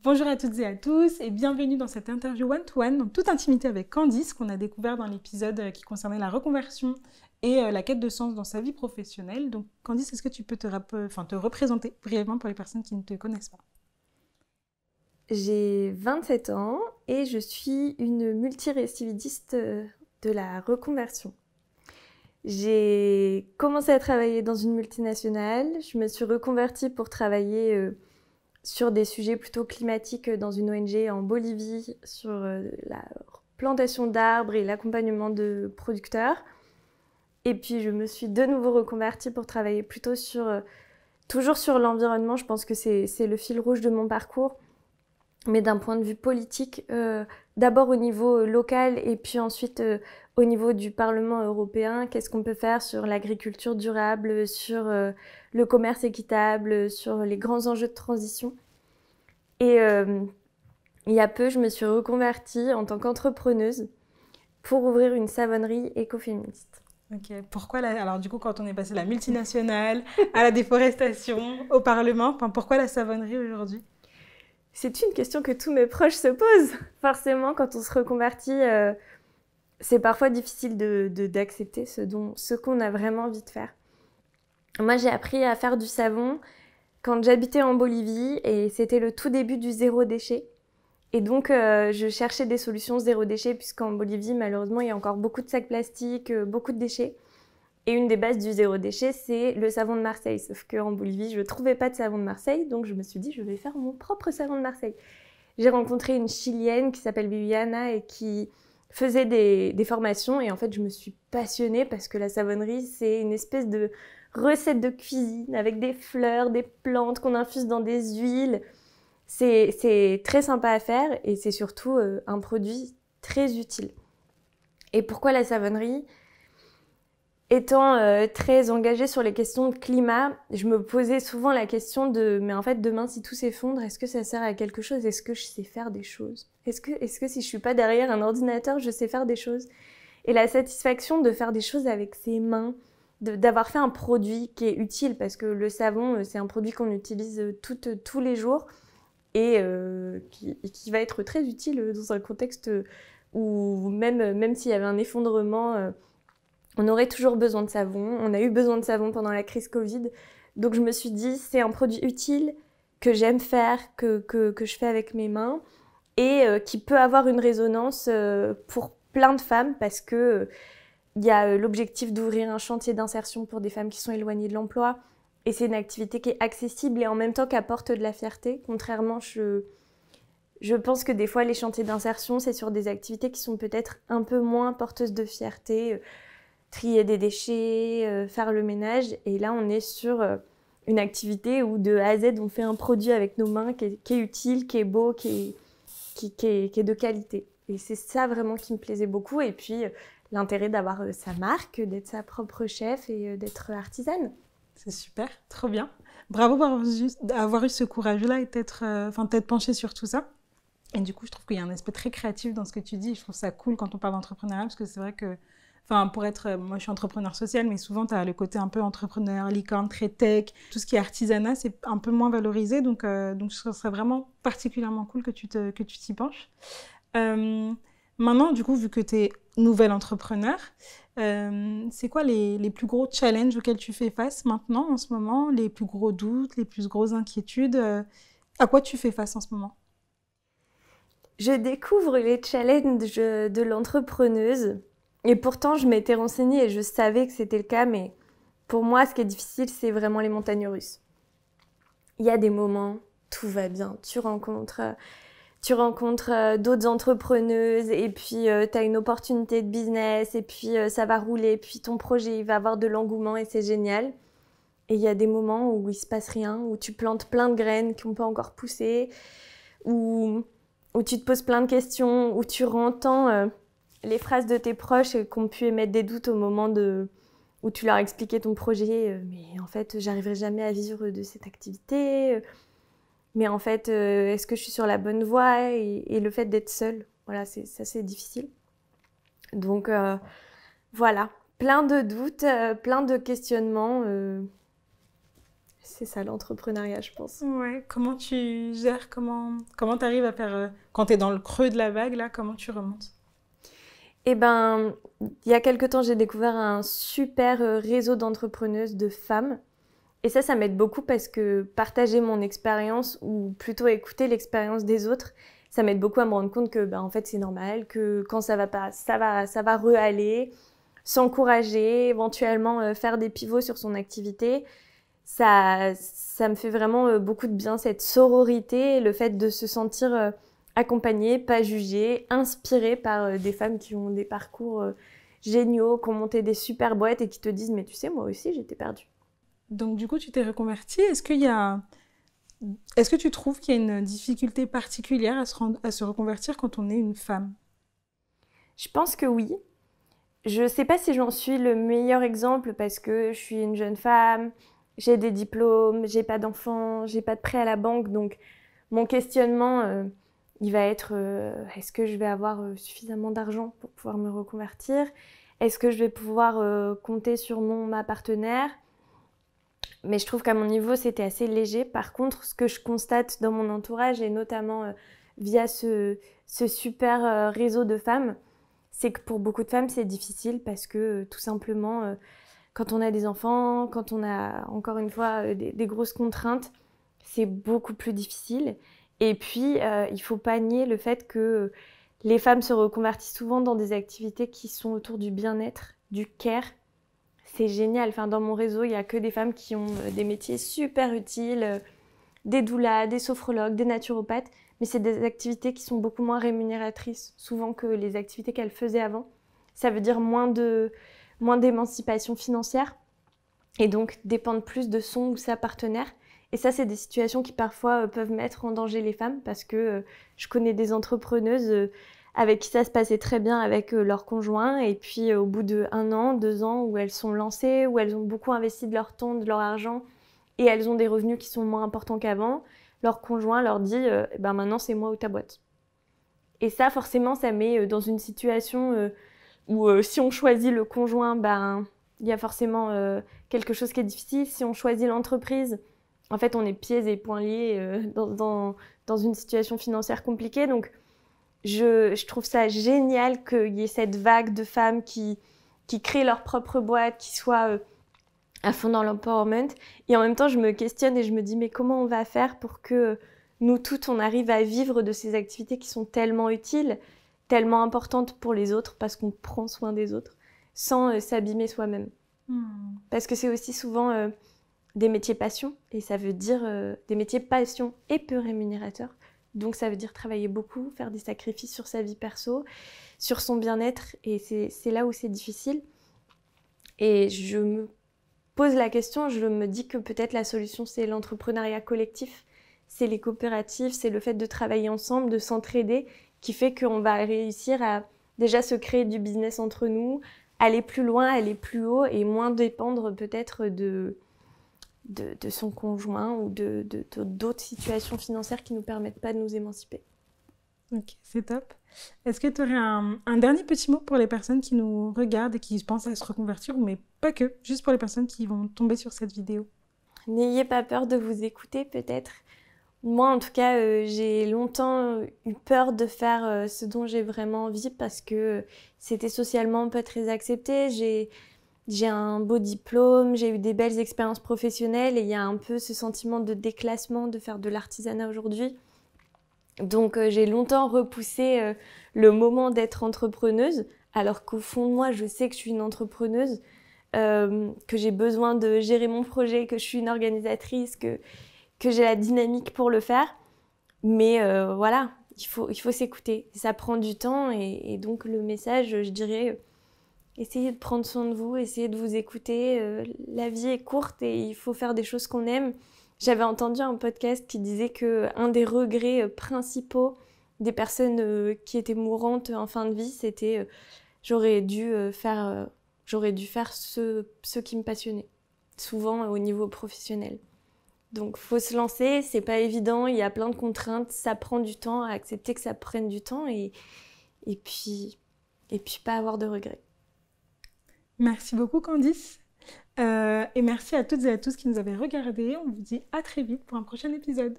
Bonjour à toutes et à tous et bienvenue dans cette interview one-to-one, en toute intimité avec Candice, qu'on a découvert dans l'épisode qui concernait la reconversion et la quête de sens dans sa vie professionnelle. Donc Candice, est-ce que tu peux te représenter brièvement pour les personnes qui ne te connaissent pas? J'ai 27 ans et je suis une multirécidiviste de la reconversion. J'ai commencé à travailler dans une multinationale, je me suis reconvertie pour travailler sur des sujets plutôt climatiques dans une ONG en Bolivie, sur la plantation d'arbres et l'accompagnement de producteurs. Et puis je me suis de nouveau reconvertie pour travailler plutôt toujours sur l'environnement. Je pense que c'est le fil rouge de mon parcours. Mais d'un point de vue politique, d'abord au niveau local et puis ensuite au niveau du Parlement européen, qu'est-ce qu'on peut faire sur l'agriculture durable, sur le commerce équitable, sur les grands enjeux de transition. Et il y a peu, je me suis reconvertie en tant qu'entrepreneuse pour ouvrir une savonnerie écoféministe. Ok, alors du coup, quand on est passé de la multinationale à la déforestation, au Parlement, pourquoi la savonnerie aujourd'hui? C'est une question que tous mes proches se posent. Forcément, quand on se reconvertit, c'est parfois difficile d'accepter ce qu'on a vraiment envie de faire. Moi, j'ai appris à faire du savon quand j'habitais en Bolivie et c'était le tout début du zéro déchet. Et donc, je cherchais des solutions zéro déchet puisqu'en Bolivie, malheureusement, il y a encore beaucoup de sacs plastiques, beaucoup de déchets. Et une des bases du zéro déchet, c'est le savon de Marseille. Sauf qu'en Bolivie, je ne trouvais pas de savon de Marseille, donc je me suis dit, je vais faire mon propre savon de Marseille. J'ai rencontré une Chilienne qui s'appelle Viviana et qui faisait des formations. Et en fait, je me suis passionnée parce que la savonnerie, c'est une espèce de recette de cuisine avec des fleurs, des plantes qu'on infuse dans des huiles. C'est très sympa à faire et c'est surtout un produit très utile. Et pourquoi la savonnerie ? Étant très engagée sur les questions de climat, je me posais souvent la question mais en fait, demain, si tout s'effondre, est-ce que ça sert à quelque chose? Est-ce que je sais faire des choses? Est-ce que si je suis pas derrière un ordinateur, je sais faire des choses? Et la satisfaction de faire des choses avec ses mains, d'avoir fait un produit qui est utile, parce que le savon, c'est un produit qu'on utilise tous les jours et qui va être très utile dans un contexte où même s'il y avait un effondrement, on aurait toujours besoin de savon. On a eu besoin de savon pendant la crise Covid. Donc je me suis dit, c'est un produit utile que j'aime faire, que je fais avec mes mains et qui peut avoir une résonance pour plein de femmes parce que il y a l'objectif d'ouvrir un chantier d'insertion pour des femmes qui sont éloignées de l'emploi. Et c'est une activité qui est accessible et en même temps qui apporte de la fierté. Contrairement, je pense que des fois, les chantiers d'insertion, c'est sur des activités qui sont peut-être un peu moins porteuses de fierté. Trier des déchets, faire le ménage. Et là, on est sur une activité où de A à Z, on fait un produit avec nos mains qui est utile, qui est beau, qui est de qualité. Et c'est ça vraiment qui me plaisait beaucoup. Et puis, l'intérêt d'avoir sa marque, d'être sa propre chef et d'être artisane. C'est super, trop bien. Bravo d'avoir eu ce courage-là et t'être penchée sur tout ça. Et du coup, je trouve qu'il y a un aspect très créatif dans ce que tu dis. Je trouve ça cool quand on parle d'entrepreneuriat parce que c'est vrai que moi je suis entrepreneur social, mais souvent tu as le côté un peu entrepreneur, licorne, très tech, tout ce qui est artisanat, c'est un peu moins valorisé, donc ce serait vraiment particulièrement cool que tu t'y penches. Maintenant, du coup, vu que tu es nouvelle entrepreneur, c'est quoi les plus gros challenges auxquels tu fais face maintenant, en ce moment, les plus gros doutes, les plus grosses inquiétudes, à quoi tu fais face en ce moment? Je découvre les challenges de l'entrepreneuse. Et pourtant, je m'étais renseignée et je savais que c'était le cas, mais pour moi, ce qui est difficile, c'est vraiment les montagnes russes. Il y a des moments, tout va bien. Tu rencontres d'autres entrepreneuses et puis tu as une opportunité de business et puis ça va rouler, puis ton projet il va avoir de l'engouement et c'est génial. Et il y a des moments où il se passe rien, où tu plantes plein de graines qui n'ont pas encore poussé, où tu te poses plein de questions, où tu entends les phrases de tes proches qui ont pu émettre des doutes au moment où tu leur expliquais ton projet. Mais en fait, j'arriverai jamais à vivre de cette activité. Mais en fait, est-ce que je suis sur la bonne voie et le fait d'être seule, voilà, c'est difficile. Donc voilà, plein de doutes, plein de questionnements. C'est ça l'entrepreneuriat, je pense. Ouais, comment tu gères, comment tu arrives à faire, quand tu es dans le creux de la vague, là, comment tu remontes? Eh ben, il y a quelque temps, j'ai découvert un super réseau d'entrepreneuses, de femmes. Et ça m'aide beaucoup parce que partager mon expérience ou plutôt écouter l'expérience des autres, ça m'aide beaucoup à me rendre compte que, ben, en fait, c'est normal, que quand ça va pas, ça va re-aller, s'encourager, éventuellement faire des pivots sur son activité. Ça me fait vraiment beaucoup de bien, cette sororité, le fait de se sentir accompagnée, pas jugée, inspirée par des femmes qui ont des parcours géniaux, qui ont monté des super boîtes et qui te disent « mais tu sais, moi aussi, j'étais perdue ». Donc, du coup, tu t'es reconvertie. Est-ce que tu trouves qu'il y a une difficulté particulière à se reconvertir quand on est une femme? Je pense que oui. Je ne sais pas si j'en suis le meilleur exemple parce que je suis une jeune femme, j'ai des diplômes, j'ai pas d'enfants, j'ai pas de prêt à la banque. Donc, mon questionnement, il va être est-ce que je vais avoir suffisamment d'argent pour pouvoir me reconvertir? Est-ce que je vais pouvoir compter sur ma partenaire? Mais je trouve qu'à mon niveau, c'était assez léger. Par contre, ce que je constate dans mon entourage, et notamment via ce super réseau de femmes, c'est que pour beaucoup de femmes, c'est difficile parce que tout simplement, quand on a des enfants, quand on a encore une fois des grosses contraintes, c'est beaucoup plus difficile. Et puis, il faut pas nier le fait que les femmes se reconvertissent souvent dans des activités qui sont autour du bien-être, du care. C'est génial. Enfin, dans mon réseau, il n'y a que des femmes qui ont des métiers super utiles, des doulas, des sophrologues, des naturopathes. Mais c'est des activités qui sont beaucoup moins rémunératrices, souvent que les activités qu'elles faisaient avant. Ça veut dire moins d'émancipation financière et donc dépendre plus de son ou sa partenaire. Et ça, c'est des situations qui parfois peuvent mettre en danger les femmes parce que je connais des entrepreneuses avec qui ça se passait très bien avec leur conjoint. Et puis au bout de 1 an, 2 ans, où elles sont lancées, où elles ont beaucoup investi de leur temps, de leur argent, et elles ont des revenus qui sont moins importants qu'avant, leur conjoint leur dit ben maintenant c'est moi ou ta boîte. Et ça, forcément, ça met dans une situation où si on choisit le conjoint, ben il y a forcément quelque chose qui est difficile. Si on choisit l'entreprise, en fait, on est pieds et poings liés dans une situation financière compliquée. Donc, je trouve ça génial qu'il y ait cette vague de femmes qui créent leur propre boîte, qui soient à fond dans l'empowerment. Et en même temps, je me questionne et je me dis, mais comment on va faire pour que nous toutes, on arrive à vivre de ces activités qui sont tellement utiles, tellement importantes pour les autres, parce qu'on prend soin des autres, sans s'abîmer soi-même. Parce que c'est aussi souvent des métiers passion, et ça veut dire des métiers passion et peu rémunérateurs. Donc ça veut dire travailler beaucoup, faire des sacrifices sur sa vie perso, sur son bien-être, et c'est là où c'est difficile. Et je me pose la question, je me dis que peut-être la solution c'est l'entrepreneuriat collectif, c'est les coopératives, c'est le fait de travailler ensemble, de s'entraider, qui fait qu'on va réussir à déjà se créer du business entre nous, aller plus loin, aller plus haut et moins dépendre peut-être de son conjoint ou d'autres situations financières qui ne nous permettent pas de nous émanciper. Ok, c'est top. Est-ce que tu aurais un dernier petit mot pour les personnes qui nous regardent et qui pensent à se reconvertir, mais pas que, juste pour les personnes qui vont tomber sur cette vidéo? N'ayez pas peur de vous écouter peut-être. Moi en tout cas, j'ai longtemps eu peur de faire ce dont j'ai vraiment envie parce que c'était socialement pas très accepté. J'ai un beau diplôme, j'ai eu des belles expériences professionnelles et il y a un peu ce sentiment de déclassement de faire de l'artisanat aujourd'hui. Donc j'ai longtemps repoussé le moment d'être entrepreneuse, alors qu'au fond de moi, je sais que je suis une entrepreneuse, que j'ai besoin de gérer mon projet, que je suis une organisatrice, que j'ai la dynamique pour le faire. Mais voilà, il faut s'écouter. Ça prend du temps et donc le message, je dirais, essayez de prendre soin de vous, essayez de vous écouter. La vie est courte et il faut faire des choses qu'on aime. J'avais entendu un podcast qui disait qu'un des regrets principaux des personnes qui étaient mourantes en fin de vie, c'était j'aurais dû faire ce qui me passionnait, souvent au niveau professionnel. Donc faut se lancer, c'est pas évident, il y a plein de contraintes, ça prend du temps à accepter que ça prenne du temps et puis pas avoir de regrets. Merci beaucoup Candice. Et merci à toutes et à tous qui nous avaient regardés. On vous dit à très vite pour un prochain épisode.